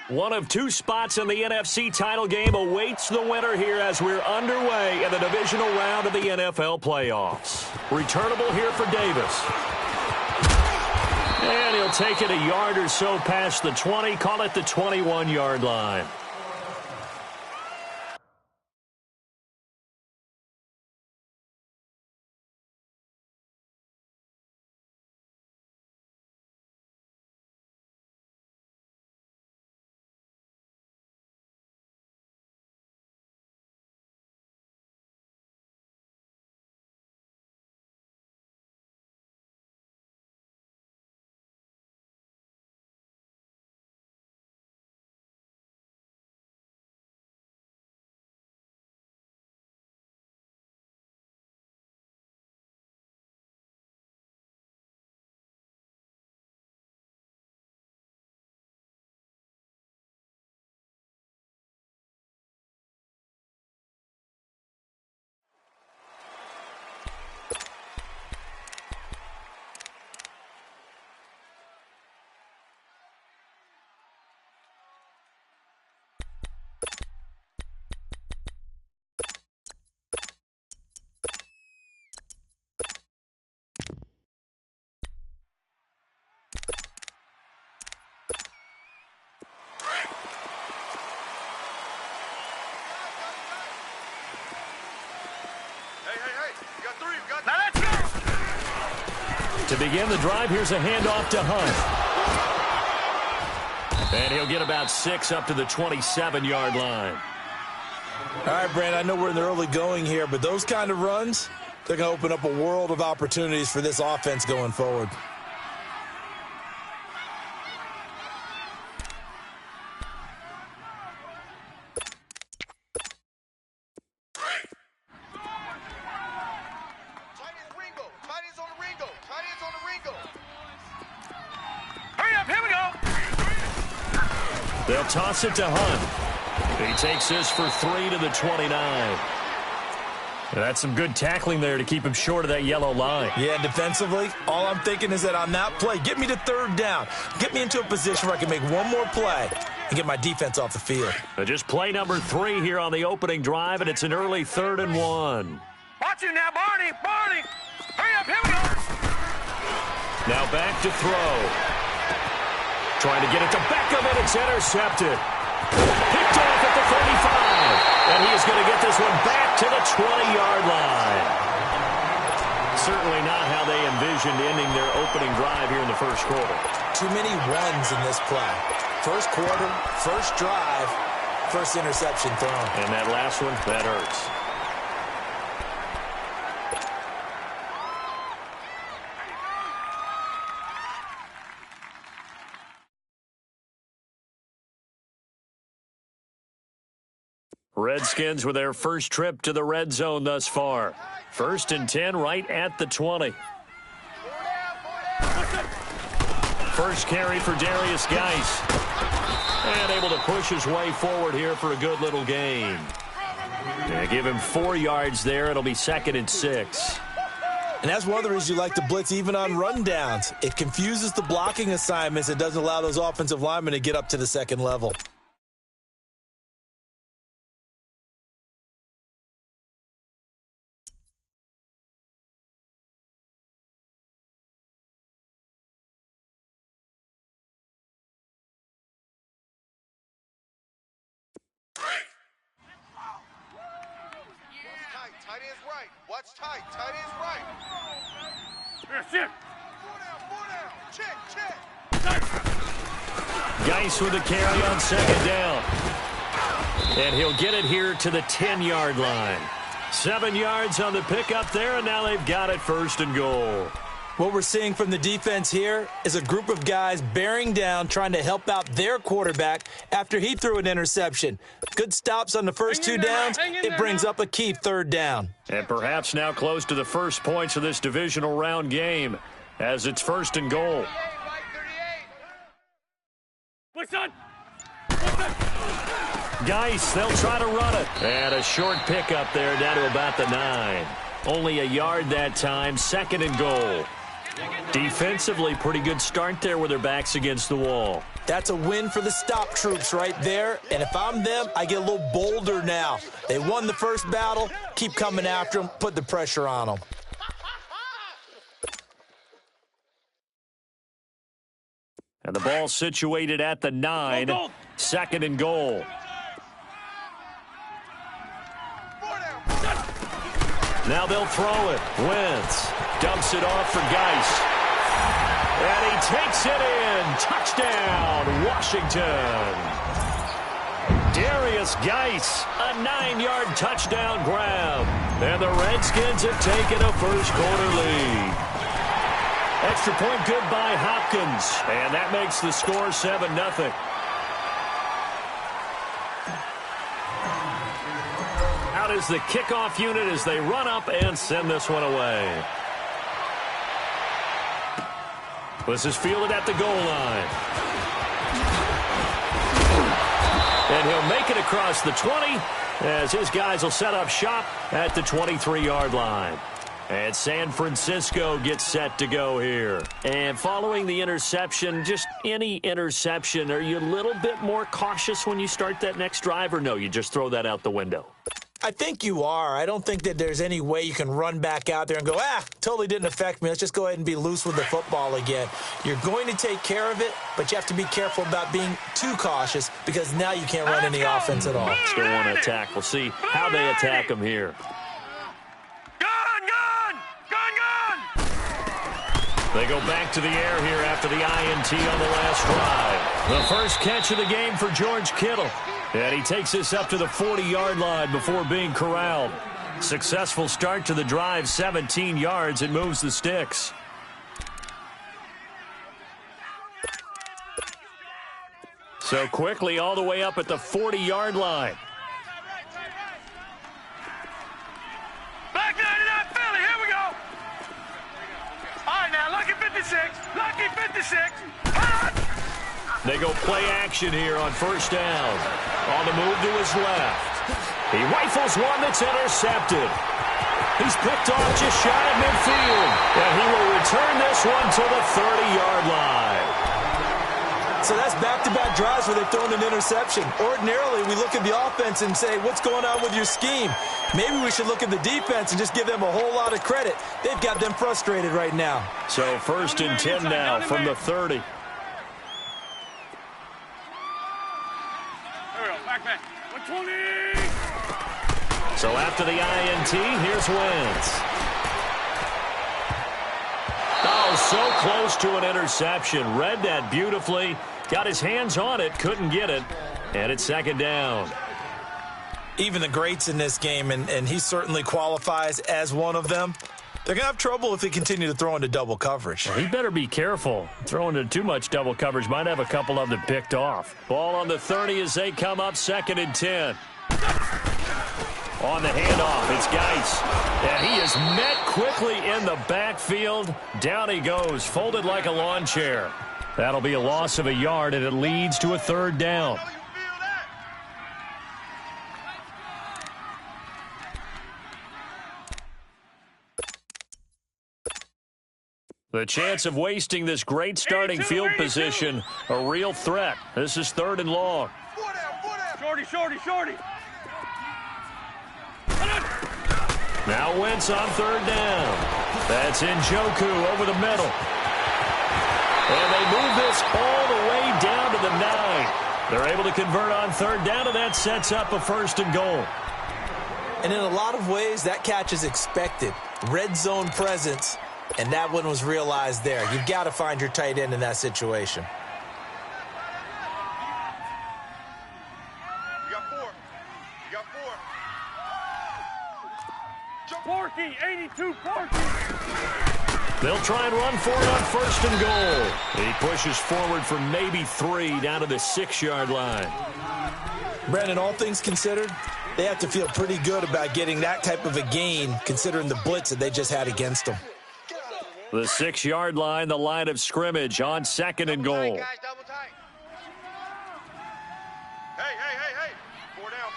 One of two spots in the NFC title game awaits the winner here as we're underway in the divisional round of the NFL playoffs. Returnable here for Davis. And he'll take it a yard or so past the 20, call it the 21-yard line. To begin the drive, here's a handoff to Hunt. And he'll get about 6 up to the 27-yard line. All right, Brandon, I know we're in the early going here, but those kind of runs, they're going to open up a world of opportunities for this offense going forward. They'll toss it to Hunt. He takes this for 3 to the 29. That's some good tackling there to keep him short of that yellow line. Yeah, defensively, all I'm thinking is that on that play, get me to third down. Get me into a position where I can make one more play and get my defense off the field. Just play number 3 here on the opening drive, and it's an early 3rd and 1. Watch it now, Barney. Barney. Hurry up, here we go. Now back to throw. Trying to get it to Beckham, and it's intercepted. Picked off at the 35. And he is going to get this one back to the 20-yard line. Certainly not how they envisioned ending their opening drive here in the first quarter. Too many runs in this play. First quarter, first drive, first interception thrown. And that last one, that hurts. Redskins with their first trip to the red zone thus far. 1st and 10 right at the 20. First carry for Darius Geis. And able to push his way forward here for a good little gain. They give him 4 yards there. It'll be 2nd and 6. And that's one of the reasons you like to blitz even on rundowns. It confuses the blocking assignments. It doesn't allow those offensive linemen to get up to the second level. Tight end's right. Watch tight. Tight end's right. That's it. Four down. Check. Geis with the carry on 2nd down. And he'll get it here to the 10-yard line. 7 yards on the pickup there, and now they've got it 1st and goal. What we're seeing from the defense here is a group of guys bearing down, trying to help out their quarterback after he threw an interception. Good stops on the first 2 downs. It brings up a key 3rd down. And perhaps now close to the first points of this divisional round game as it's 1st and goal. Geis, they'll try to run it. And a short pickup there down to about the 9. Only a yard that time, 2nd and goal. Defensively, pretty good start there with their backs against the wall. That's a win for the stop troops right there. And if I'm them, I get a little bolder now. They won the first battle. Keep coming after them. Put the pressure on them. And the ball situated at the 9. Second and goal. Now they'll throw it. Wentz dumps it off for Geis. And he takes it in. Touchdown, Washington. Darius Geis, a 9-yard touchdown grab. And the Redskins have taken a first-quarter lead. Extra point good by Hopkins. And that makes the score 7-0. Out is the kickoff unit as they run up and send this one away. This is fielded at the goal line. And he'll make it across the 20 as his guys will set up shop at the 23-yard line. And San Francisco gets set to go here. And following the interception, just any interception, are you a little bit more cautious when you start that next drive, or no, you just throw that out the window? I think you are. I don't think that there's any way you can run back out there and go, totally didn't affect me. Let's just go ahead and be loose with the football again. You're going to take care of it, but you have to be careful about being too cautious because now you can't run any offense at all. Still want to attack. We'll see how they attack them here. They go back to the air here after the INT on the last drive. The first catch of the game for George Kittle. And he takes this up to the 40-yard line before being corralled. Successful start to the drive, 17 yards, and moves the sticks. So quickly all the way up at the 40-yard line. Back 99 Philly, here we go. All right, now, lucky 56, lucky 56. They go play action here on first down. On the move to his left. He rifles one that's intercepted. He's picked off just shy of midfield. And he will return this one to the 30-yard line. So that's back-to-back drives where they've thrown an interception. Ordinarily, we look at the offense and say, what's going on with your scheme? Maybe we should look at the defense and just give them a whole lot of credit. They've got them frustrated right now. So first and 10 now from the 30. Back. 120. So after the INT, here's Wentz. Oh, so close to an interception. Read that beautifully. Got his hands on it, couldn't get it. And it's second down. Even the greats in this game, and he certainly qualifies as one of them, they're going to have trouble if they continue to throw into double coverage. Well, he better be careful. Throwing into too much double coverage might have a couple of them picked off. Ball on the 30 as they come up, second and 10. On the handoff, it's Geis. And he is met quickly in the backfield. Down he goes, folded like a lawn chair. That'll be a loss of a yard, and it leads to a third down. The chance of wasting this great starting field position, a real threat. This is third and long. Shorty. Now Wentz on third down. That's Njoku over the middle. And they move this all the way down to the 9. They're able to convert on third down, and that sets up a first and goal. And in a lot of ways, that catch is expected. Red zone presence. And that one was realized there. You've got to find your tight end in that situation. You got four. Porky, 82 Porky. They'll try and run for it on first and goal. He pushes forward for maybe 3 down to the 6-yard line. Brandon, all things considered, they have to feel pretty good about getting that type of a gain considering the blitz that they just had against them. The 6-yard line, the line of scrimmage on second and goal. Double tight. Hey. 4 down.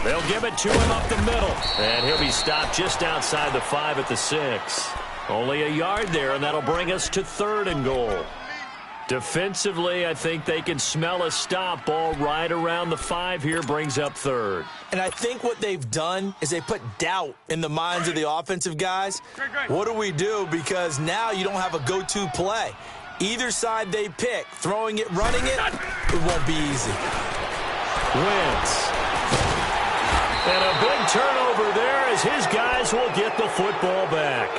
They'll give it to him up the middle. And he'll be stopped just outside the 5 at the 6. Only a yard there, and that'll bring us to third and goal. Defensively, I think they can smell a stop. Ball right around the 5 here, brings up third. And I think what they've done is they put doubt in the minds of the offensive guys. What do we do? Because now you don't have a go-to play. Either side they pick, throwing it, running it, it won't be easy. Wentz. And a big turnover there as his guys will get the football back.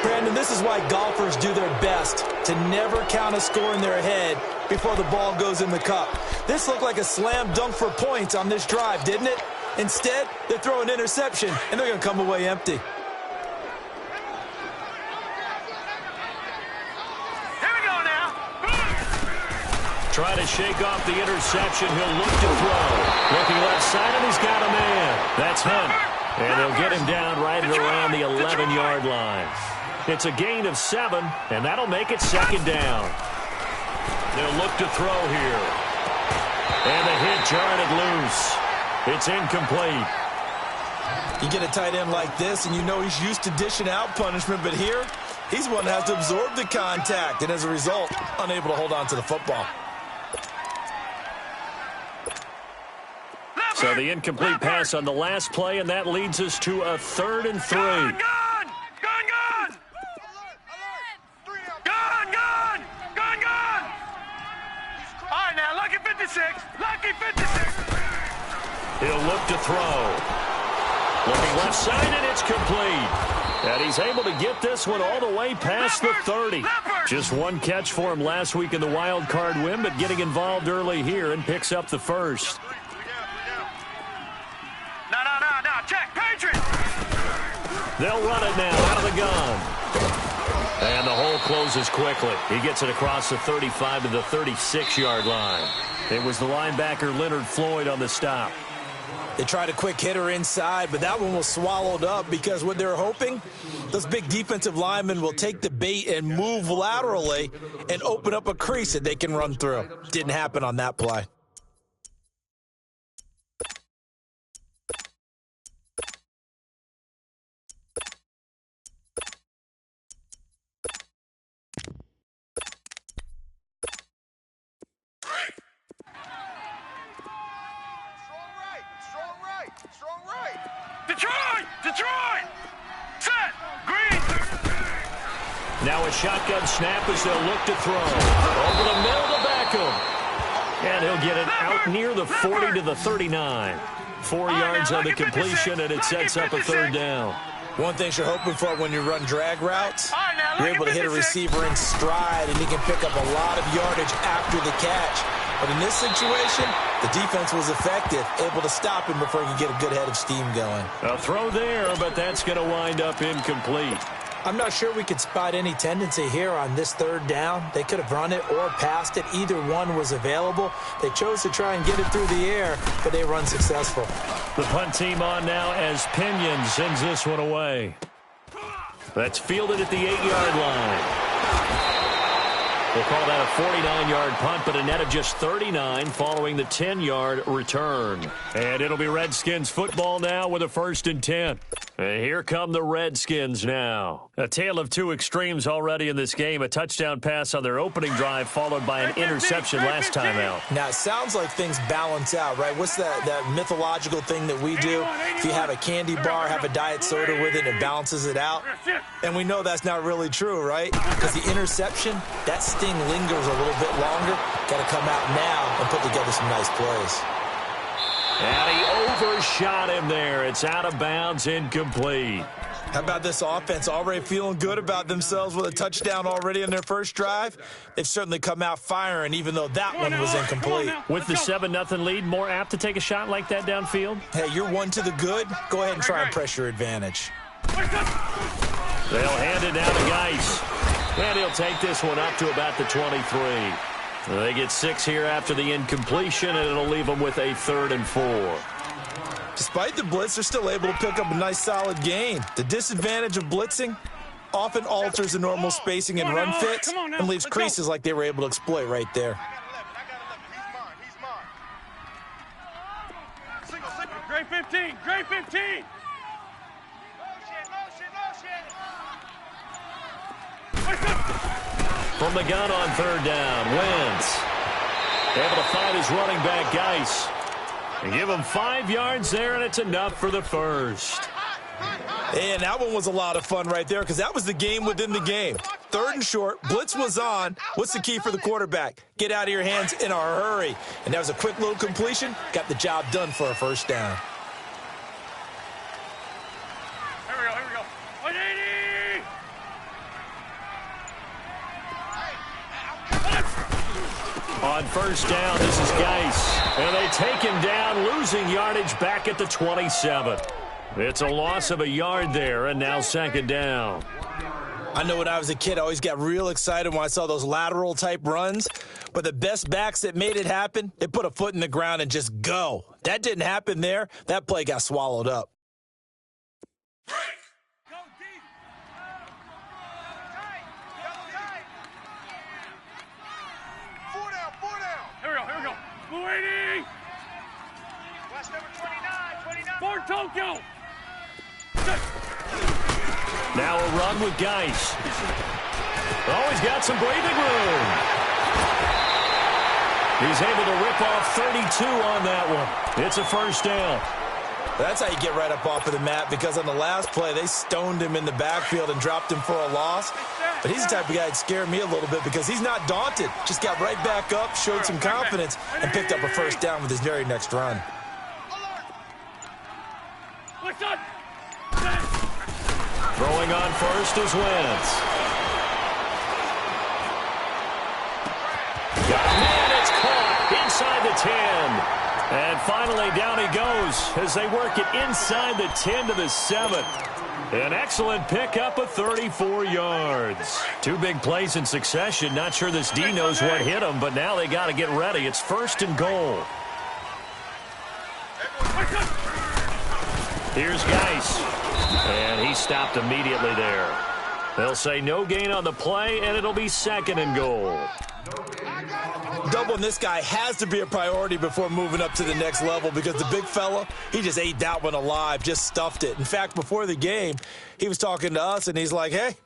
Brandon, this is why golfers do their best to never count a score in their head before the ball goes in the cup. This looked like a slam dunk for points on this drive, didn't it? Instead, they throw an interception, and they're going to come away empty. Here we go now. Try to shake off the interception. He'll look to throw. Looking left side, and he's got a man. That's Hunt. And they'll get him down right at around the 11-yard line. It's a gain of 7, and that'll make it second down. They'll look to throw here. And the hit jarred it loose. It's incomplete. You get a tight end like this, and you know he's used to dishing out punishment, but here, he's one that has to absorb the contact, and as a result, unable to hold on to the football. So the incomplete pass on the last play, and that leads us to a 3rd and 3. Gone! All right, now, lucky 56. Lucky 56. He'll look to throw. Looking left side, and it's complete. And he's able to get this one all the way past the 30. Just one catch for him last week in the wild card win, but getting involved early here and picks up the first. No. Check. Patriots. They'll run it now out of the gun. And the hole closes quickly. He gets it across the 35 to the 36-yard line. It was the linebacker Leonard Floyd on the stop. They tried a quick hitter inside, but that one was swallowed up because what they're hoping, those big defensive linemen will take the bait and move laterally and open up a crease that they can run through. Didn't happen on that play. Detroit! Set! Green! Now a shotgun snap as they'll look to throw. Over the middle to Beckham. And he'll get it out near the 40 to the 39. 4 yards on the completion, and it sets up a 3rd down. One thing you're hoping for when you run drag routes, you're able to hit a receiver in stride, and he can pick up a lot of yardage after the catch. But in this situation, the defense was effective, able to stop him before he could get a good head of steam going. A throw there, but that's going to wind up incomplete. I'm not sure we could spot any tendency here on this 3rd down. They could have run it or passed it. Either one was available. They chose to try and get it through the air, but they run successful. The punt team on now as Pinion sends this one away. That's fielded at the 8-yard line. We'll call that a 49-yard punt, but a net of just 39 following the 10-yard return. And it'll be Redskins football now with a 1st and 10. And here come the Redskins now. A tale of two extremes already in this game. A touchdown pass on their opening drive followed by an interception last time out. Now, it sounds like things balance out, right? What's that mythological thing that we do? If you have a candy bar, have a diet soda with it, it balances it out. And we know that's not really true, right? Because the interception, that sting lingers a little bit longer. Got to come out now and put together some nice plays. And he overshot him there. It's out of bounds, incomplete. How about this offense already feeling good about themselves with a touchdown already in their first drive? They've certainly come out firing, even though that one was incomplete. With the 7-0 lead, more apt to take a shot like that downfield? Hey, you're one to the good. Go ahead and try and press your advantage. They'll hand it down to Geis. And he'll take this one up to about the 23. They get 6 here after the incompletion, and it'll leave them with a 3rd and 4. Despite the blitz, they're still able to pick up a nice, solid gain. The disadvantage of blitzing often alters the normal spacing and run fits and leaves creases like they were able to exploit right there. Great 15. Great 15. from the gun on third down. Wentz able to find his running back, Geis. And give him 5 yards there, and it's enough for the first. And that one was a lot of fun right there because that was the game within the game. 3rd and short, blitz was on. What's the key for the quarterback? Get out of your hands in a hurry. And that was a quick little completion. Got the job done for a first down. Here we go. 180! On first down, this is Geis. And they take him down, losing yardage back at the 27. It's a loss of a yard there, and now 2nd down. I know when I was a kid, I always got real excited when I saw those lateral-type runs. But the best backs that made it happen, they put a foot in the ground and just go. That didn't happen there. That play got swallowed up. Go deep! Double tight. 4 down. Here we go. 280! West number 29. For Tokyo! Now a run with Geis. Oh, he's got some breathing room. He's able to rip off 32 on that one. It's a first down. That's how you get right up off of the mat, because on the last play, they stoned him in the backfield and dropped him for a loss. But he's the type of guy that scared me a little bit because he's not daunted. Just got right back up, showed some confidence, and picked up a first down with his very next run. Throwing on first is Wentz. Got a man, it's caught inside the 10. And finally down he goes as they work it inside the 10 to the 7. An excellent pickup of 34 yards. 2 big plays in succession. Not sure this D knows what hit him, but now they got to get ready. It's 1st and goal. Here's Geis. And he stopped immediately there. They'll say no gain on the play, and it'll be 2nd and goal. Doubling this guy has to be a priority before moving up to the next level, because the big fella, he just ate that one alive, just stuffed it. In fact, before the game, he was talking to us, and he's like, hey,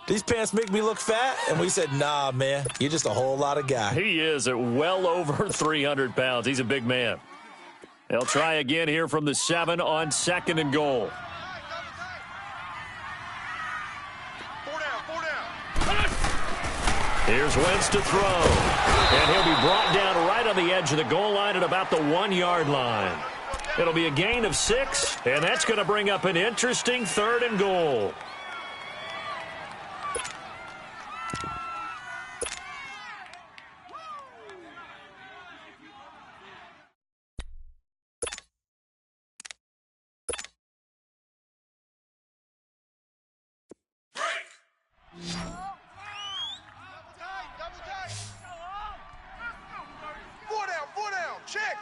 these pants make me look fat? And we said, nah, man, you're just a whole lot of guy. He is at well over 300 pounds. He's a big man. They'll try again here from the 7 on 2nd and goal. 4 down. Here's Wentz to throw. And he'll be brought down right on the edge of the goal line at about the 1-yard line. It'll be a gain of 6, and that's going to bring up an interesting 3rd and goal. Double tight. 4 down. Check.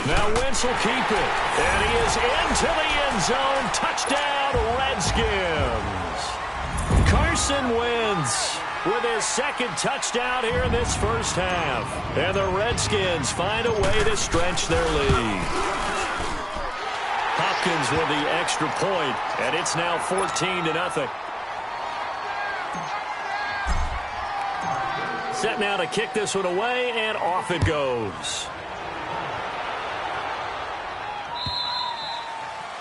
Now Wentz will keep it. And he is into the end zone. Touchdown, Redskins. Carson Wentz with his 2nd touchdown here in this first half. And the Redskins find a way to stretch their lead. Hopkins with the extra point, and it's now 14-0. Set now to kick this one away, and off it goes.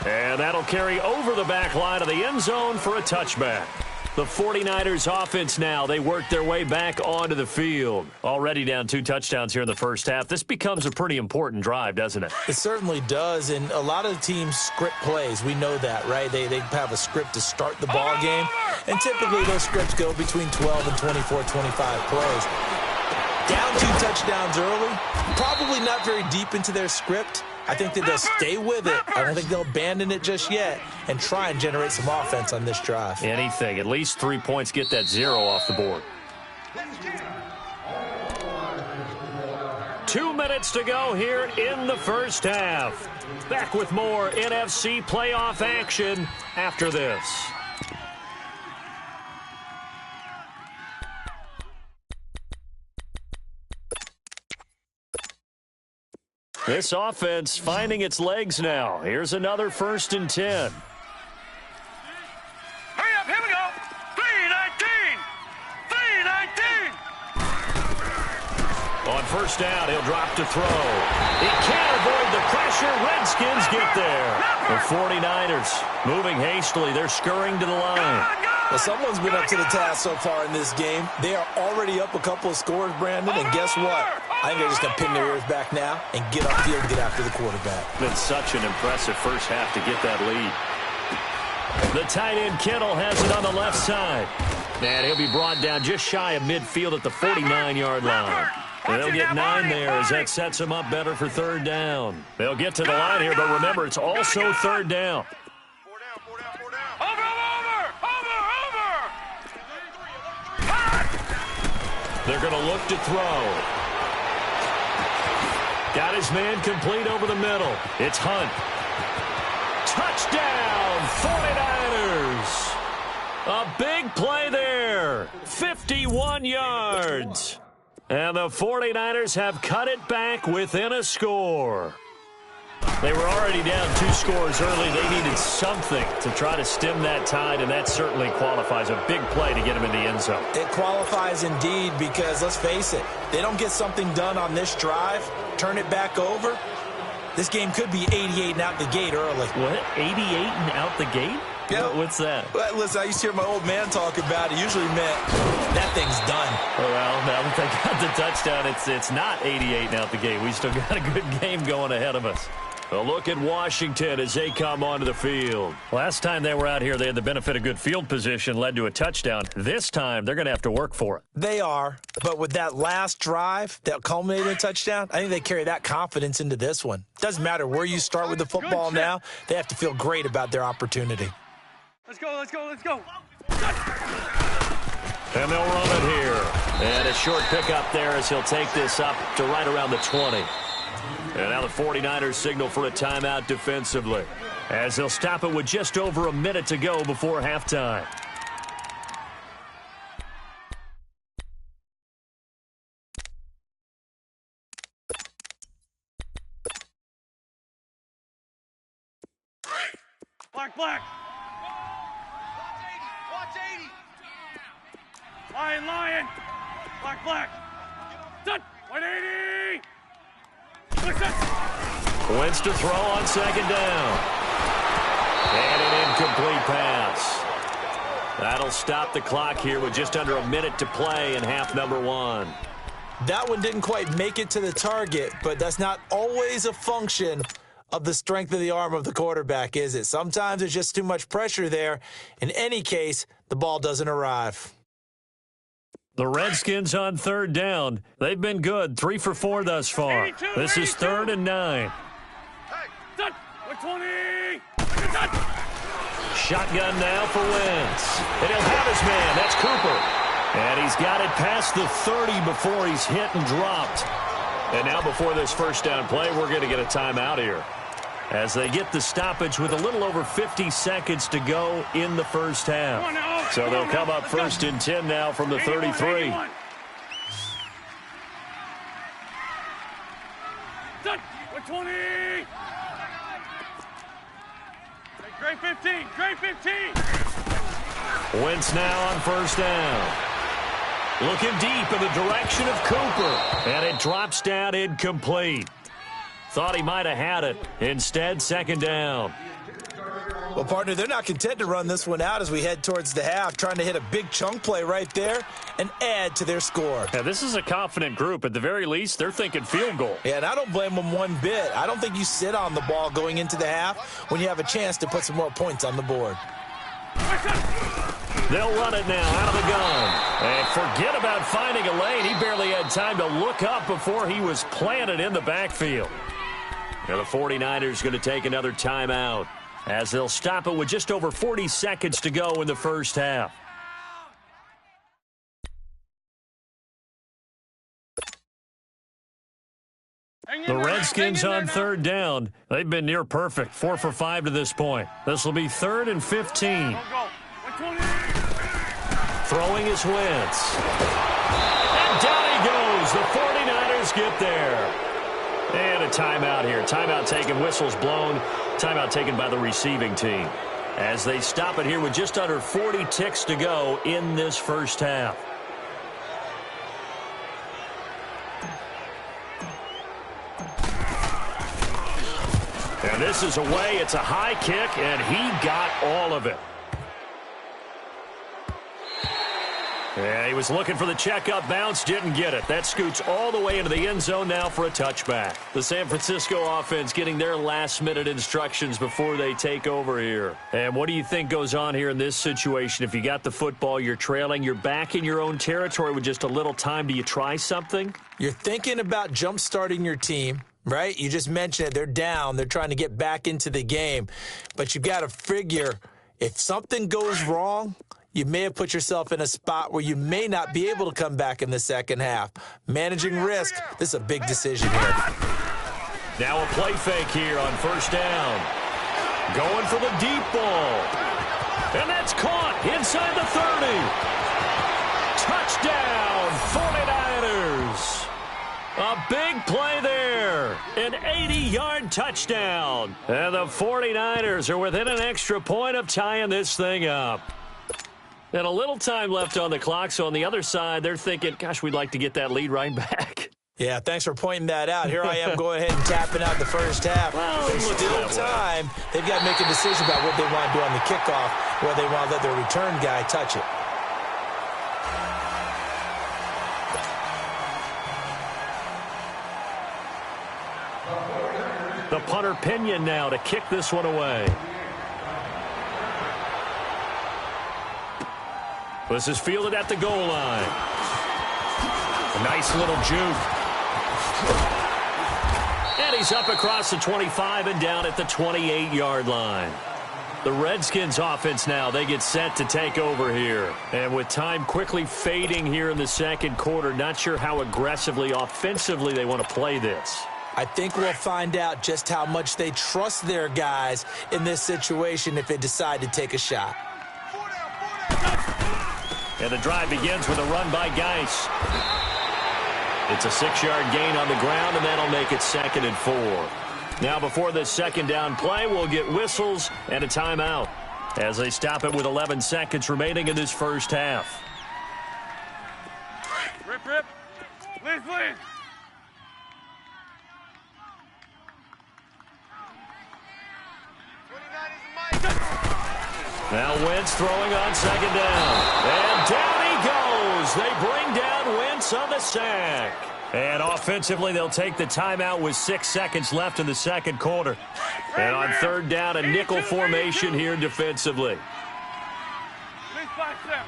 And that'll carry over the back line of the end zone for a touchback. The 49ers offense now, they work their way back onto the field. Already down 2 touchdowns here in the first half. This becomes a pretty important drive, doesn't it? It certainly does, and a lot of teams script plays. We know that, right? They have a script to start the ball game, and typically those scripts go between 12 and 24, 25 plays. Down 2 touchdowns early, probably not very deep into their script. I think that they'll stay with it. I don't think they'll abandon it just yet and try and generate some offense on this drive. Anything. At least 3 points, get that 0 off the board. 2 minutes to go here in the first half. Back with more NFC playoff action after this. This offense finding its legs now. Here's another 1st and 10. Hurry up, here we go. 3:19. 30. first down. He'll drop to throw. He can't avoid the pressure. Redskins get there. The 49ers moving hastily. They're scurrying to the line. Well, someone's been up to the task so far in this game. They are already up a couple of scores, Brandon, and guess what? I think they're just going to pin their ears back now and get upfield and get after the quarterback. Been such an impressive first half to get that lead. The tight end Kittle has it on the left side. And he'll be brought down just shy of midfield at the 49-yard line. And they'll get 9 there as that sets them up better for third down. They'll get to the line here, but remember, it's also third down. They're going to look to throw. Got his man complete over the middle. It's Hunt. Touchdown, 49ers. A big play there. 51 yards. And the 49ers have cut it back within a score. They were already down 2 scores early. They needed something to try to stem that tide, and that certainly qualifies. A big play to get them in the end zone. It qualifies indeed because, let's face it, they don't get something done on this drive, turn it back over, this game could be 88 and out the gate early. What? 88 and out the gate? Yeah. What's that? Well, listen, I used to hear my old man talk about it. Usually meant that thing's done. Well, now that they got the touchdown, it's not 88 and out the gate. We still got a good game going ahead of us. A look at Washington as they come onto the field. Last time they were out here, they had the benefit of good field position, led to a touchdown. This time, they're going to have to work for it. They are, but with that last drive that culminated in a touchdown, I think they carry that confidence into this one. Doesn't matter where you start with the football now, they have to feel great about their opportunity. Let's go, let's go, let's go. And they'll run it here. And a short pickup there as he'll take this up to right around the 20. And now the 49ers signal for a timeout defensively, as they'll stop it with just over a minute to go before halftime. Black, black. Watch 80. Lion, lion. Black, black. Done. 180. Wentz to throw on second down. And an incomplete pass. That'll stop the clock here with just under a minute to play in half number 1. That one didn't quite make it to the target, but that's not always a function of the strength of the arm of the quarterback, is it? Sometimes there's just too much pressure there. In any case, the ball doesn't arrive. The Redskins on third down. They've been good, 3 for 4 thus far. 82, This is 3rd and 9. Done. 120. Done. Shotgun now for Wentz. And he'll have his man. That's Cooper. And he's got it past the 30 before he's hit and dropped. And now before this first down play, we're going to get a timeout here, as they get the stoppage with a little over 50 seconds to go in the first half. So they'll come up 1st and 10 now from the 33. Done. 120. Great 15. Great 15. Wentz now on first down. Looking deep in the direction of Cooper. And it drops down incomplete. Thought he might have had it. Instead, second down. Well, partner, they're not content to run this one out as we head towards the half, trying to hit a big chunk play right there and add to their score. Now, this is a confident group. At the very least, they're thinking field goal. Yeah, and I don't blame them one bit. I don't think you sit on the ball going into the half when you have a chance to put some more points on the board. They'll run it now out of the gun. And forget about finding a lane. He barely had time to look up before he was planted in the backfield. Now the 49ers going to take another timeout, as they'll stop it with just over 40 seconds to go in the first half. The Redskins on third down. They've been near perfect, 4 for 5 to this point. This will be 3rd and 15. Throwing is Wentz. And down he goes. The 49ers get there. And a timeout here. Timeout taken, whistles blown. Timeout taken by the receiving team, as they stop it here with just under 40 ticks to go in this first half. And this is away. It's a high kick, and he got all of it. Yeah, he was looking for the checkup bounce, didn't get it. That scoots all the way into the end zone now for a touchback. The San Francisco offense getting their last-minute instructions before they take over here. And what do you think goes on here in this situation? If you got the football, you're trailing, you're back in your own territory with just a little time. Do you try something? You're thinking about jump-starting your team, right? You just mentioned it. They're down. They're trying to get back into the game. But you got to figure if something goes wrong, you may have put yourself in a spot where you may not be able to come back in the second half. Managing risk, this is a big decision here. Now a play fake here on first down. Going for the deep ball. And that's caught inside the 30. Touchdown, 49ers. A big play there. An 80-yard touchdown. And the 49ers are within an extra point of tying this thing up. And a little time left on the clock, so on the other side, they're thinking, gosh, we'd like to get that lead right back. Yeah, thanks for pointing that out. Here I am going ahead and tapping out the first half. Well, There's still time. They've got to make a decision about what they want to do on the kickoff, whether they want to let their return guy touch it. The punter Pinion now to kick this one away. This is fielded at the goal line. A nice little juke. And he's up across the 25 and down at the 28-yard line. The Redskins offense now, they get set to take over here. And with time quickly fading here in the second quarter, not sure how aggressively, offensively they want to play this. I think we'll find out just how much they trust their guys in this situation if they decide to take a shot. And the drive begins with a run by Geis. It's a 6-yard gain on the ground, and that'll make it 2nd and 4. Now, before this second down play, we'll get whistles and a timeout as they stop it with 11 seconds remaining in this first half. Rip, rip. Please, please. Now Wentz throwing on second down. And down he goes. They bring down Wentz on the sack. And offensively, they'll take the timeout with 6 seconds left in the second quarter. And on third down, a nickel formation here defensively. Please, 5-7.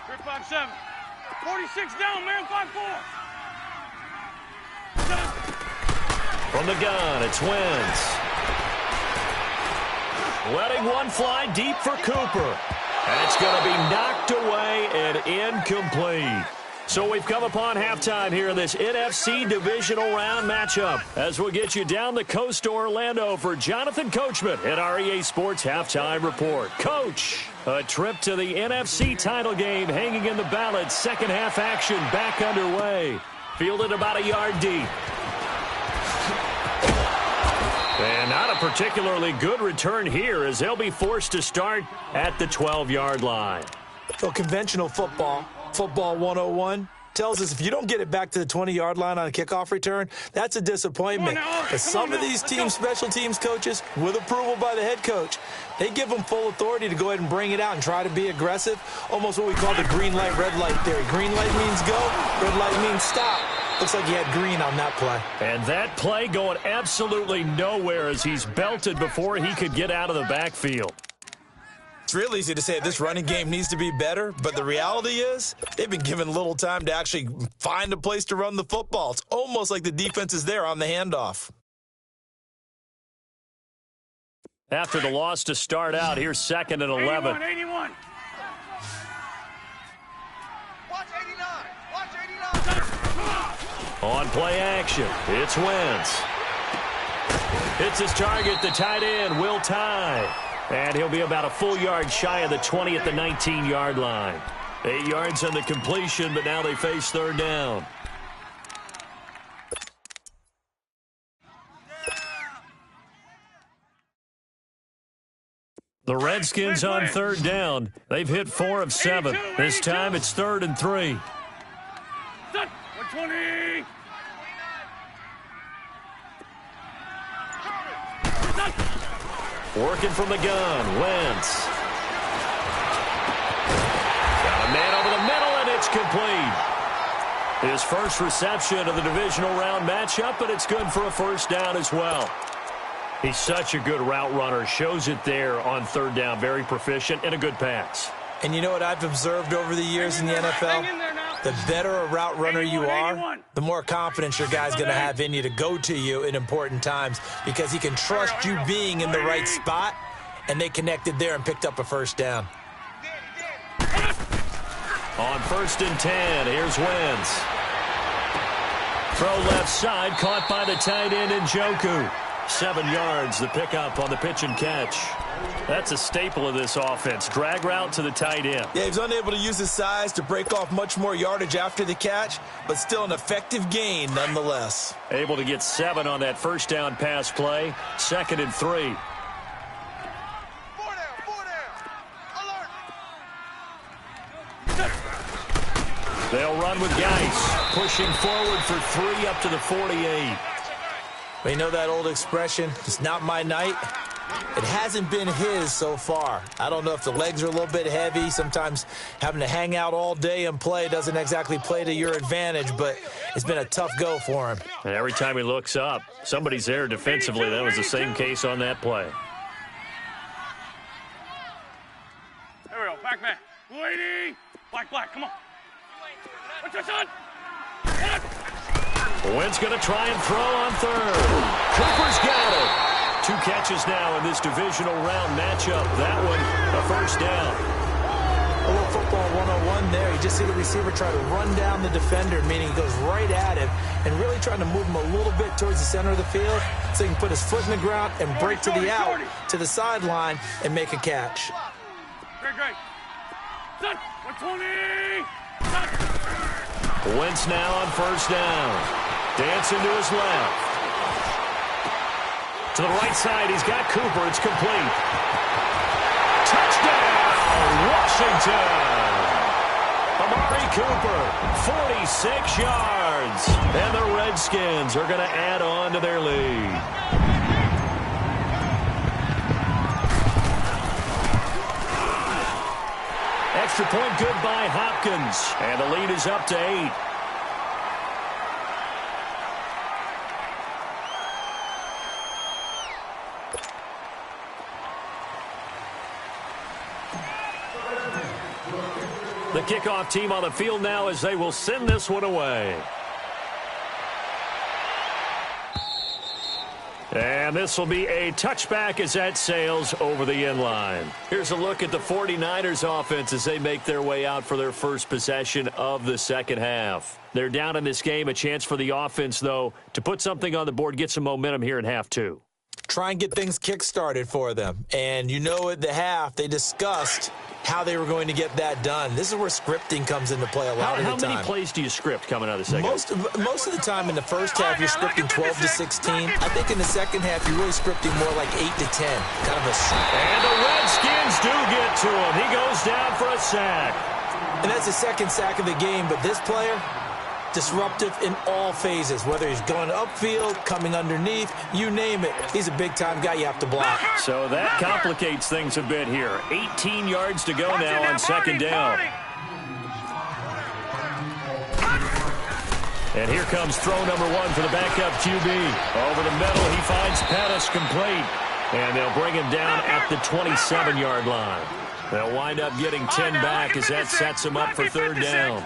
Rip 5-7. 46 down, man, 5-4. From the gun, it's Wentz. Letting one fly deep for Cooper. And it's going to be knocked away and incomplete. So we've come upon halftime here in this NFC divisional round matchup as we'll get you down the coast to Orlando for Jonathan Coachman at our EA Sports Halftime Report. Coach, a trip to the NFC title game hanging in the balance. Second half action back underway. Fielded about a yard deep. And not a particularly good return here as they'll be forced to start at the 12-yard line. So conventional football 101, tells us if you don't get it back to the 20-yard line on a kickoff return, that's a disappointment. But some of these teams, special teams coaches, with approval by the head coach, they give them full authority to go ahead and bring it out and try to be aggressive, almost what we call the green light, red light theory. Green light means go, red light means stop. Looks like he had green on that play. And that play going absolutely nowhere as he's belted before he could get out of the backfield. It's real easy to say this running game needs to be better, but the reality is they've been given little time to actually find a place to run the football. It's almost like the defense is there on the handoff. After the loss to start out, here's 2nd and 11. 81. Watch 89. Watch 89. On play action, it's Wentz. Hits his target, the tight end, Will Tye. And he'll be about a full yard shy of the 20 at the 19-yard line. 8 yards on the completion, but now they face third down. The Redskins on third down. They've hit 4 of 7. This time it's 3rd and 3. 20. Working from the gun, Wentz. Got a man over the middle, and it's complete. His first reception of the divisional round matchup, but it's good for a first down as well. He's such a good route runner. Shows it there on third down. Very proficient and a good pass. And you know what I've observed over the years in the NFL? The better a route runner you are, the more confidence your guy's going to have in you to go to you in important times because he can trust you being in the right spot, and they connected there and picked up a first down. On 1st and 10, here's Wentz. Throw left side, caught by the tight end Njoku. 7 yards, the pickup on the pitch and catch. That's a staple of this offense. Drag route to the tight end. Yeah, he's unable to use his size to break off much more yardage after the catch, but still an effective gain nonetheless. Able to get 7 on that first down pass play. 2nd and 3. 4 down. Alert. They'll run with Geis, pushing forward for 3 up to the 48. But you know that old expression, it's not my night? It hasn't been his so far. I don't know if the legs are a little bit heavy. Sometimes having to hang out all day and play doesn't exactly play to your advantage, but it's been a tough go for him. And every time he looks up, somebody's there defensively. That was the same case on that play. There we go. Back man. Waiting. Black. Come on. What's your son? Wentz going to try and throw on 3rd. Cooper's got it. 2 catches now in this divisional round matchup. That one, a first down. A little football 101 there. You just see the receiver try to run down the defender, meaning he goes right at him and really trying to move him a little bit towards the center of the field so he can put his foot in the ground and break to the out, to the sideline, and make a catch. Great. Son, 120. Wentz now on first down. Dancing to his left. To the right side, he's got Cooper. It's complete. Touchdown, Washington! Amari Cooper, 46 yards. And the Redskins are going to add on to their lead. Extra point good by Hopkins. And the lead is up to 8. The kickoff team on the field now as they will send this one away. And this will be a touchback as that sails over the end line. Here's a look at the 49ers offense as they make their way out for their first possession of the second half. They're down in this game. A chance for the offense, though, to put something on the board, get some momentum here in half 2. Try and get things kick-started for them. And you know at the half, they discussed how they were going to get that done. This is where scripting comes into play a lot of the time. How many plays do you script coming out of the second half? Most of the time in the first half, you're scripting 12 to 16. I think in the second half, you're really scripting more like 8 to 10. Kind of a... And the Redskins do get to him. He goes down for a sack. And that's the second sack of the game, but this player... disruptive in all phases, whether he's going upfield, coming underneath, you name it. He's a big-time guy you have to block. So that complicates things a bit here. 18 yards to go now on second down. And here comes throw number 1 for the backup QB. Over the middle, he finds Pettis complete. And they'll bring him down at the 27-yard line. They'll wind up getting 10 back as that sets him up for third down.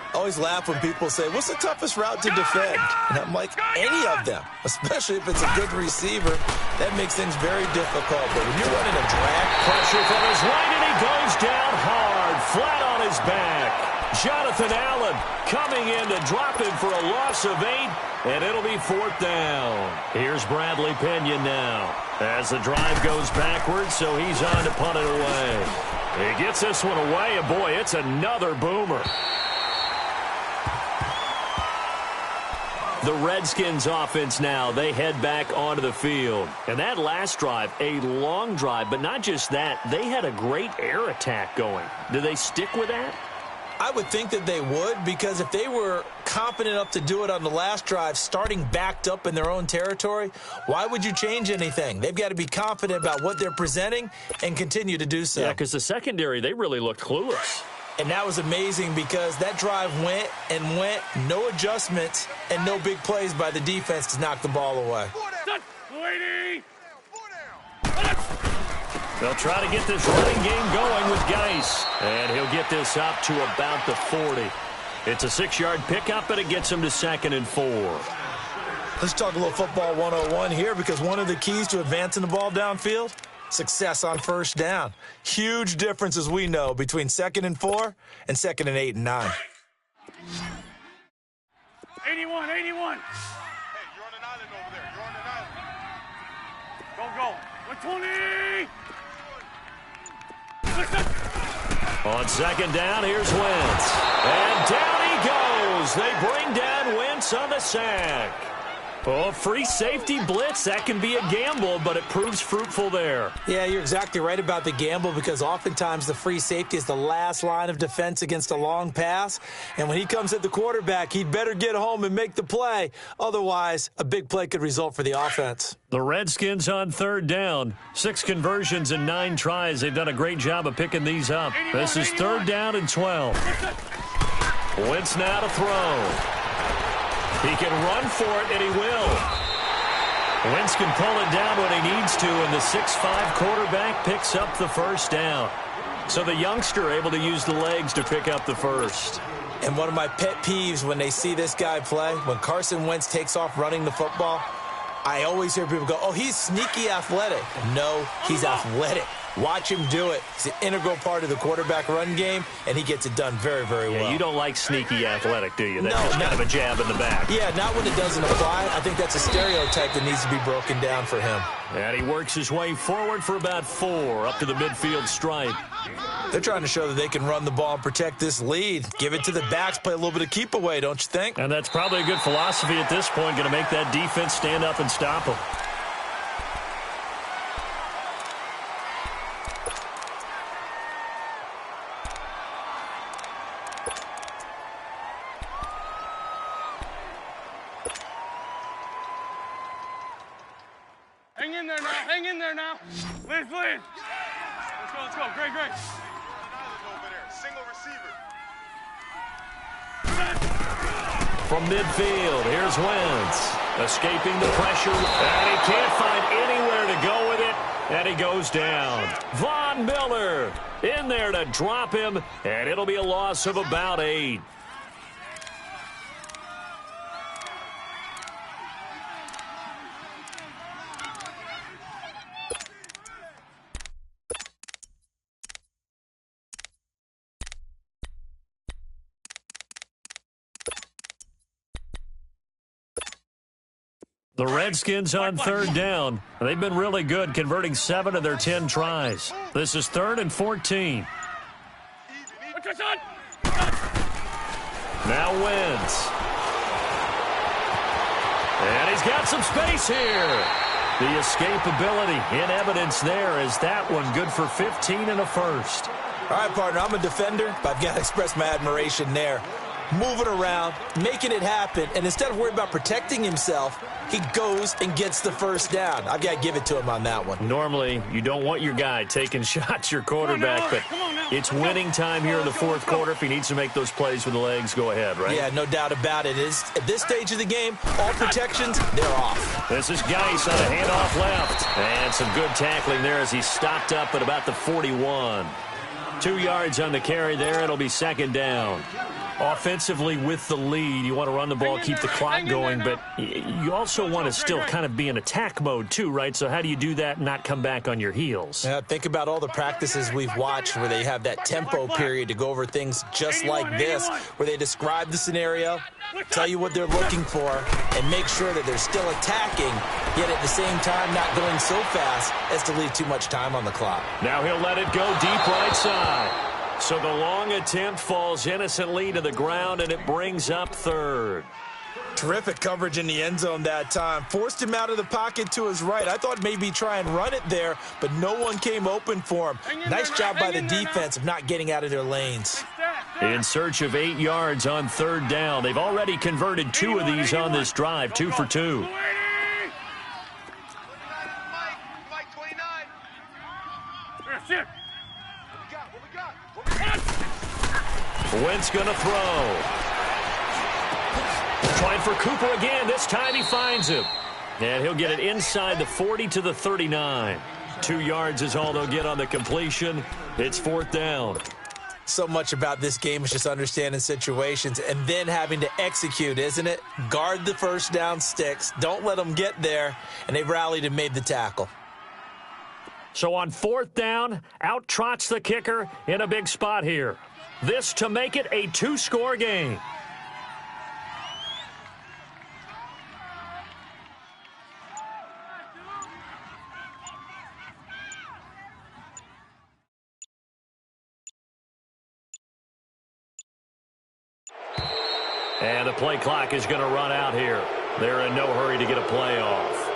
I always laugh when people say, what's the toughest route to defend? And I'm like, any of them, especially if it's a good receiver. That makes things very difficult. But when you're running a drag... Pressure from his right, and he goes down hard, flat on his back. Jonathan Allen coming in to drop him for a loss of 8, and it'll be 4th down. Here's Bradley Pinion now as the drive goes backwards, so he's on to punt it away. He gets this one away, and boy, it's another boomer. The Redskins offense now, they head back onto the field. And that last drive, a long drive, but not just that, they had a great air attack going. Do they stick with that? I would think that they would, because if they were confident enough to do it on the last drive, starting backed up in their own territory. Why would you change anything? They've got to be confident about what they're presenting and continue to do so. Yeah, because the secondary, they really looked clueless. And that was amazing because that drive went and went, no adjustments and no big plays by the defense to knock the ball away. They'll try to get this running game going with Geis. And he'll get this up to about the 40. It's a 6-yard pickup, and it gets him to 2nd and 4. Let's talk a little football 101 here because one of the keys to advancing the ball downfield, success on first down. Huge difference, as we know, between 2nd and 4 and 2nd and 8 and 9. 81, 81. Hey, you're on an island over there. You're on an island. Go. 120. On 2nd down, here's Wentz. And down he goes. They bring down Wentz on the sack. Oh, free safety blitz, that can be a gamble, but it proves fruitful there. Yeah, you're exactly right about the gamble because oftentimes the free safety is the last line of defense against a long pass. And when he comes at the quarterback, he'd better get home and make the play. Otherwise, a big play could result for the offense. The Redskins on 3rd down. 6 conversions and 9 tries. They've done a great job of picking these up. This is 3rd down and 12. Wentz now to throw. He can run for it, and he will. Wentz can pull it down when he needs to, and the 6'5" quarterback picks up the first down. So the youngster able to use the legs to pick up the first. And one of my pet peeves when they see this guy play, when Carson Wentz takes off running the football, I always hear people go, oh, he's sneaky athletic. No, he's athletic. Watch him do it. It's an integral part of the quarterback run game, and he gets it done very, very well. Yeah, you don't like sneaky athletic, do you? That's no, just kind of a jab in the back. Yeah, not when it doesn't apply. I think that's a stereotype that needs to be broken down for him. And he works his way forward for about 4 up to the midfield stripe. They're trying to show that they can run the ball and protect this lead. Give it to the backs, play a little bit of keep away, don't you think? And that's probably a good philosophy at this point, going to make that defense stand up and stop him. Hang in there now. Please. Let's go. Great. You're on an island over there. Single receiver. From midfield, here's Wentz. Escaping the pressure, and he can't find anywhere to go with it, and he goes down. Von Miller in there to drop him, and it'll be a loss of about 8. The Redskins on 3rd down. They've been really good, converting 7 of their 10 tries. This is 3rd and 14. Now Wentz. And he's got some space here. The escapability in evidence there is that one good for 15 and a first. All right, partner, I'm a defender, but I've got to express my admiration there. Moving around, making it happen, and instead of worrying about protecting himself, he goes and gets the first down. I've got to give it to him on that one. Normally, you don't want your guy taking shots, your quarterback, but it's winning time here in the 4th quarter. If he needs to make those plays with the legs, go ahead, right? Yeah, no doubt about it. At this stage of the game, all protections, they're off. This is Geis on a handoff left. And some good tackling there as he stopped up at about the 41. 2 yards on the carry there. It'll be 2nd down. Offensively with the lead, you want to run the ball, keep the clock going, but you also want to still kind of be in attack mode too, right? So how do you do that and not come back on your heels? Yeah, think about all the practices we've watched where they have that tempo period to go over things just like this, where they describe the scenario, tell you what they're looking for, and make sure that they're still attacking, yet at the same time not going so fast as to leave too much time on the clock. Now he'll let it go deep right side. So the long attempt falls innocently to the ground, and it brings up 3rd. Terrific coverage in the end zone that time. Forced him out of the pocket to his right. I thought maybe try and run it there, but no one came open for him. Nice job by the defense of not getting out of their lanes. In search of 8 yards on third down. They've already converted 2 of these on this drive, 2 for 2. Wentz going to throw. Trying for Cooper again. This time he finds him. And he'll get it inside the 40 to the 39. 2 yards is all they'll get on the completion. It's fourth down. So much about this game is just understanding situations and then having to execute, isn't it? Guard the first down sticks. Don't let them get there. And they've rallied and made the tackle. So on fourth down, out trots the kicker in a big spot here. This to make it a 2-score game. And the play clock is going to run out here. They're in no hurry to get a play off.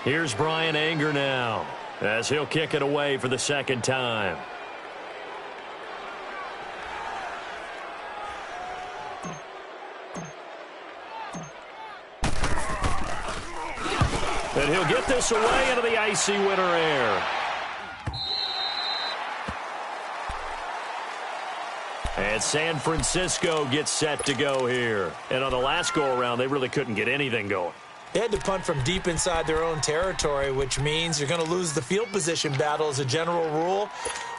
Here's Brian Anger now, as he'll kick it away for the second time. And he'll get this away into the icy winter air. And San Francisco gets set to go here. And on the last go-around, they really couldn't get anything going. They had to punt from deep inside their own territory, which means you're going to lose the field position battle as a general rule.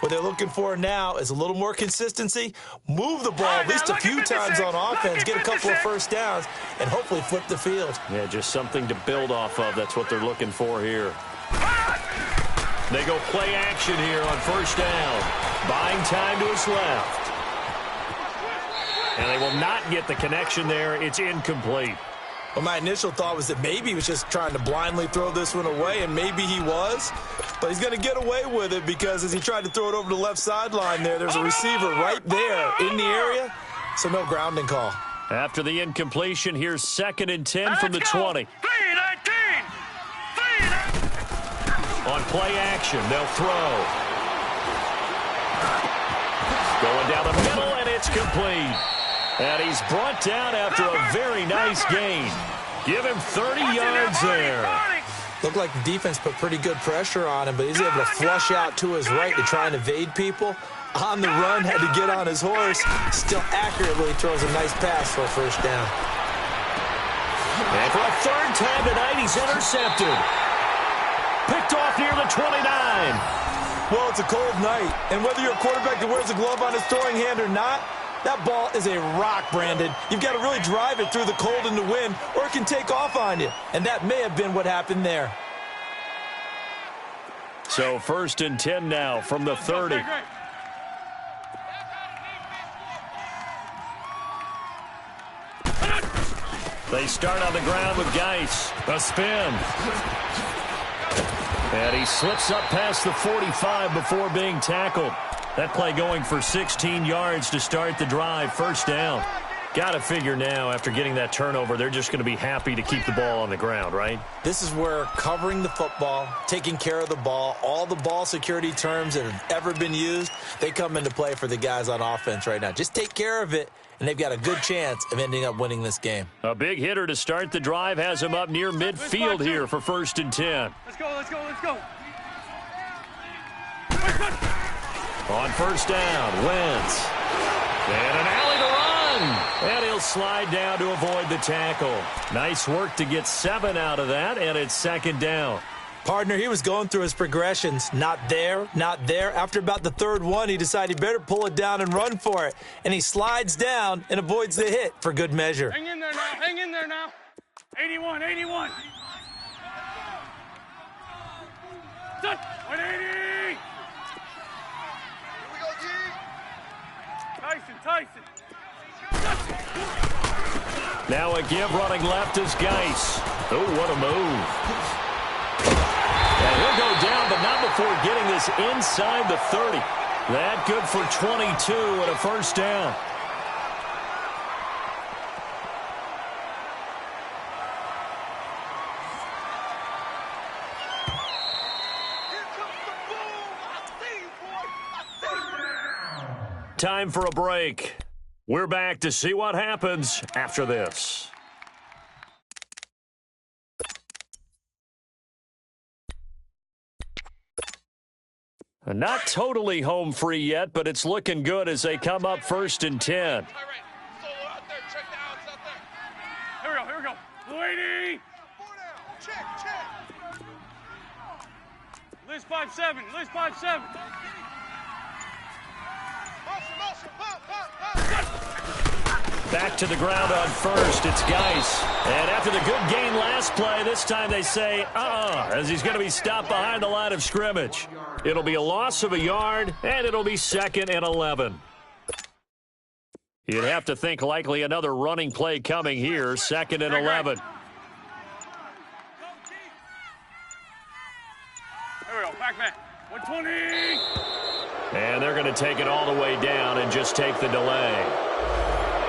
What they're looking for now is a little more consistency, move the ball at least a few times on offense, get a couple of first downs, and hopefully flip the field. Yeah, just something to build off of. That's what they're looking for here. They go play action here on first down. Buying time to his left. And they will not get the connection there. It's incomplete. Well, my initial thought was that maybe he was just trying to blindly throw this one away, and maybe he was. But he's going to get away with it because as he tried to throw it over the left sideline there's a receiver right there in the area, so no grounding call. After the incompletion, here's 2nd and 10 from the 20. 3-19! On play action, they'll throw. Going down the middle, and it's complete. And he's brought down after a very nice gain. Give him 30 yards there. Looked like the defense put pretty good pressure on him, but he's able to flush out to his right to try and evade people. On the run, had to get on his horse. Still accurately throws a nice pass for a first down. And for a third time tonight, he's intercepted. Picked off near the 29. Well, it's a cold night, and whether you're a quarterback that wears a glove on his throwing hand or not, that ball is a rock, Brandon. You've got to really drive it through the cold and the wind, or it can take off on you. And that may have been what happened there. So 1st and 10 now from the 30. They start on the ground with Geis. A spin. And he slips up past the 45 before being tackled. That play going for 16 yards to start the drive. First down. Got to figure now, after getting that turnover, they're just going to be happy to keep the ball on the ground, right? This is where covering the football, taking care of the ball, all the ball security terms that have ever been used, they come into play for the guys on offense right now. Just take care of it, and they've got a good chance of ending up winning this game. A big hitter to start the drive has him up near midfield here for 1st and 10. Let's go, let's go, let's go. On first down, Wentz. And an alley to run. And he'll slide down to avoid the tackle. Nice work to get 7 out of that, and it's 2nd down. Partner, he was going through his progressions. Not there, not there. After about the 3rd one, he decided he better pull it down and run for it. And he slides down and avoids the hit for good measure. Hang in there now, hang in there now. 81, 81. Done. 180. Tyson. Now a give running left is Geis. Oh, what a move. And he'll go down, but not before getting this inside the 30. That good for 22 and a first down. Time for a break. We're back to see what happens after this. Not totally home free yet, but it's looking good as they come up 1st and 10. Here we go. Lady! Check, check. List 5-7, list 5-7. Motion, pop. Back to the ground on 1st. It's Geis. And after the good gain last play, this time they say, as he's going to be stopped behind the line of scrimmage. It'll be a loss of a yard, and it'll be 2nd and 11. You'd have to think likely another running play coming here, 2nd and 11. Here we go, back. 120! And they're going to take it all the way down and just take the delay.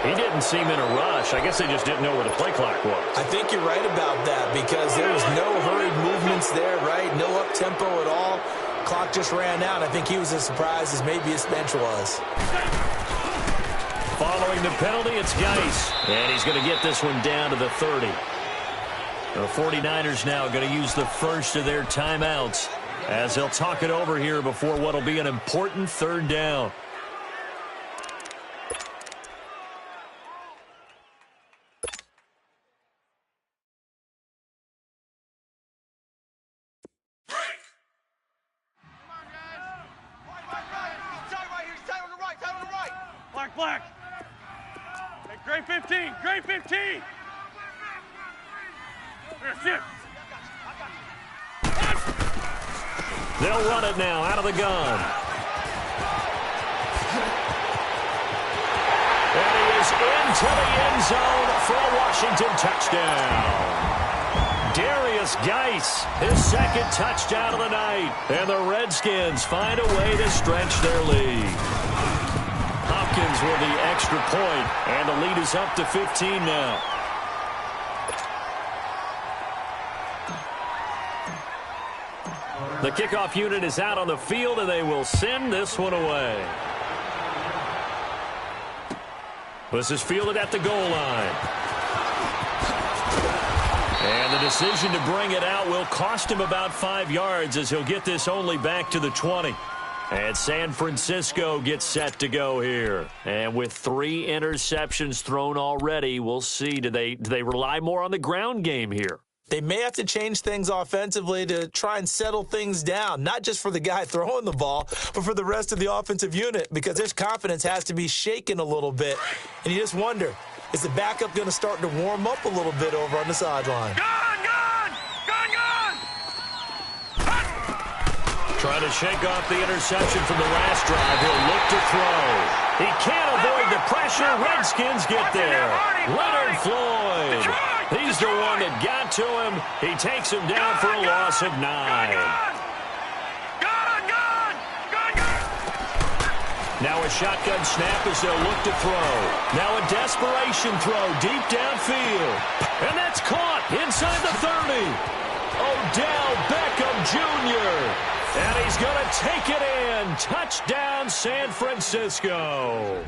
He didn't seem in a rush. I guess they just didn't know where the play clock was. I think you're right about that because there was no hurried movements there, right? No up-tempo at all. Clock just ran out. I think he was as surprised as maybe his bench was. Following the penalty, it's Geis. And he's going to get this one down to the 30. The 49ers now going to use the first of their timeouts as they'll talk it over here before what will be an important 3rd down. Black. Hey, grade 15. Here, sit. They'll run it now out of the gun. And he is into the end zone for a Washington touchdown. Darius Geis, his 2nd touchdown of the night. And the Redskins find a way to stretch their lead. Hopkins with the extra point, and the lead is up to 15 now. The kickoff unit is out on the field, and they will send this one away. This is fielded at the goal line. And the decision to bring it out will cost him about 5 yards as he'll get this only back to the 20. And San Francisco gets set to go here. And with 3 interceptions thrown already, we'll see. Do they rely more on the ground game here? They may have to change things offensively to try and settle things down, not just for the guy throwing the ball, but for the rest of the offensive unit, because their confidence has to be shaken a little bit. And you just wonder, is the backup going to start to warm up a little bit over on the sideline? Trying to shake off the interception from the last drive. He'll look to throw. He can't avoid the pressure. Redskins get there. Leonard Floyd. He's the one that got to him. He takes him down for a loss of 9. Now a shotgun snap as they'll look to throw. Now a desperation throw deep downfield. And that's caught inside the 30. Odell Beckham Jr. And he's going to take it in. Touchdown, San Francisco.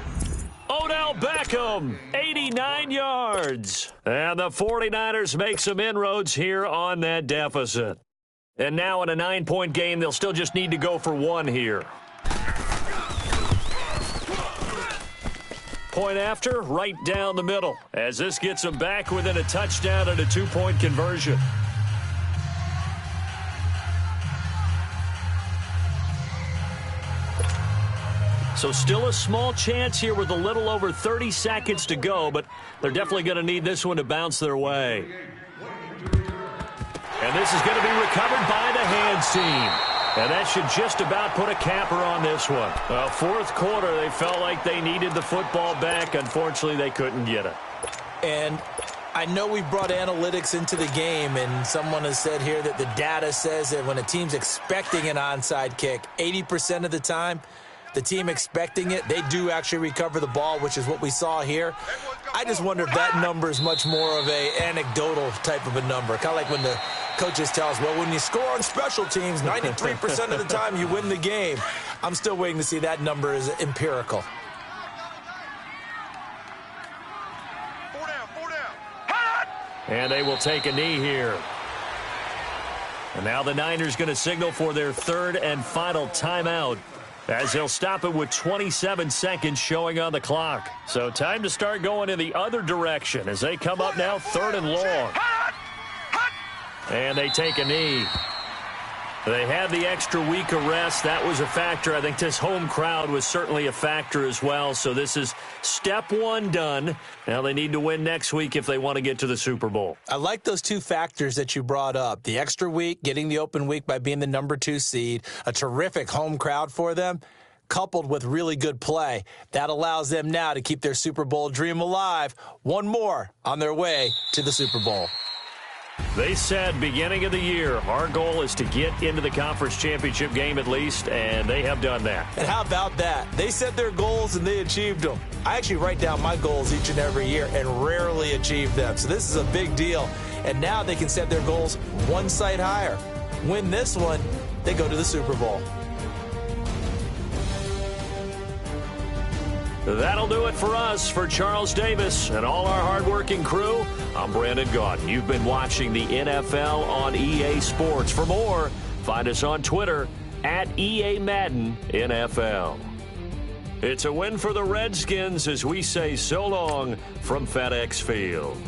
Odell Beckham, 89 yards. And the 49ers make some inroads here on that deficit. And now in a 9-point game, they'll still just need to go for 1 here. Point after, right down the middle, as this gets them back within a touchdown and a 2-point conversion. So still a small chance here with a little over 30 seconds to go, but they're definitely going to need this one to bounce their way. And this is going to be recovered by the hands team. And that should just about put a capper on this one. Well, 4th quarter, they felt like they needed the football back. Unfortunately, they couldn't get it. And I know we brought analytics into the game, and someone has said here that the data says that when a team's expecting an onside kick, 80% of the time, the team expecting it, they do actually recover the ball, which is what we saw here. I just wonder if that number is much more of a anecdotal type of a number. Kind of like when the coaches tell us, well, when you score on special teams, 93% of the time you win the game. I'm still waiting to see that number is empirical. And they will take a knee here. And now the Niners going to signal for their third and final timeout, as they'll stop it with 27 seconds showing on the clock. So time to start going in the other direction as they come up now third and long. And they take a knee. They had the extra week of rest. That was a factor. I think this home crowd was certainly a factor as well. So this is step one done. Now they need to win next week if they want to get to the Super Bowl. I like those two factors that you brought up. The extra week, getting the open week by being the number 2 seed, a terrific home crowd for them, coupled with really good play. That allows them now to keep their Super Bowl dream alive. One more on their way to the Super Bowl. They said beginning of the year, our goal is to get into the conference championship game at least, and they have done that. And how about that? They set their goals and they achieved them. I actually write down my goals each and every year and rarely achieve them. So this is a big deal. And now they can set their goals one site higher. Win this one, they go to the Super Bowl. That'll do it for us. For Charles Davis and all our hardworking crew, I'm Brandon Gaudin. You've been watching the NFL on EA Sports. For more, find us on Twitter at EA Madden NFL. It's a win for the Redskins as we say so long from FedEx Field.